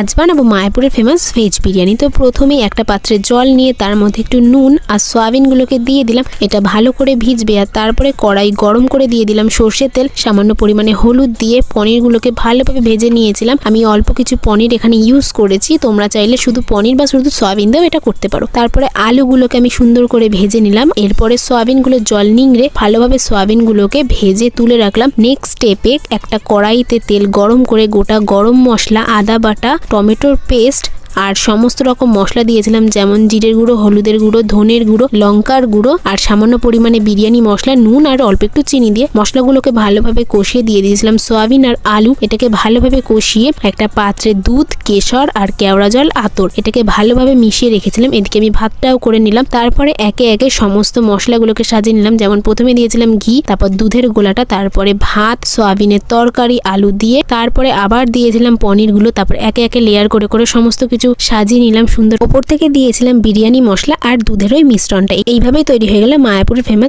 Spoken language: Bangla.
আজ বানাবো মায়াপুরের ফেমাস ভেজ বিরিয়ানি। তো প্রথমেই একটা পাত্রে জল নিয়ে তার মধ্যে একটু নুন আর সয়াবিনগুলোকে দিয়ে দিলাম, এটা ভালো করে ভিজবে। আর তারপরে কড়াই গরম করে দিয়ে দিলাম সর্ষের তেল, সামান্য পরিমাণে হলুদ দিয়ে পনিরগুলোকে ভালোভাবে ভেজে নিয়েছিলাম। আমি অল্প কিছু পনির এখানে ইউজ করেছি, তোমরা চাইলে শুধু পনির বা শুধু সয়াবিন দিয়েও এটা করতে পারো। তারপরে আলুগুলোকে আমি সুন্দর করে ভেজে নিলাম। এরপরে সয়াবিনগুলো জল নিংড়ে ভালোভাবে সয়াবিনগুলোকে ভেজে তুলে রাখলাম। নেক্সট স্টেপে একটা কড়াইতে তেল গরম করে গোটা গরম মশলা, আদা বাটা, টমেটোর পেস্ট আর সমস্ত রকম মশলা দিয়েছিলাম, যেমন জিরের গুঁড়ো, হলুদের গুঁড়ো, ধনের গুঁড়ো, লঙ্কার গুঁড়ো আর সামান্য পরিমাণে বিরিয়ানি মশলা, নুন আর অল্প একটু চিনি দিয়ে মশলাগুলোকে ভালোভাবে কষিয়ে দিয়ে দিয়েছিলাম সয়াবিন আর আলু। এটাকে ভালোভাবে কষিয়ে একটা পাত্রে দুধ, কেশর আর কেওড়া জল, আতর এটাকে ভালোভাবে মিশিয়ে রেখেছিলাম। এদিকে আমি ভাতটাও করে নিলাম। তারপরে একে একে সমস্ত মশলাগুলোকে সাজিয়ে নিলাম, যেমন প্রথমে দিয়েছিলাম ঘি, তারপর দুধের গোলাটা, তারপরে ভাত, সয়াবিনের তরকারি, আলু দিয়ে, তারপরে আবার দিয়েছিলাম পনিরগুলো। তারপর একে একে লেয়ার করে করে সমস্ত কিছু সাজিয়ে নিলাম সুন্দর। ওপর থেকে দিয়েছিলাম বিরিয়ানি মশলা আর দুধের ওই মিশ্রণটা। এইভাবেই তৈরি হয়ে গেল মায়াপুরের ফেমাস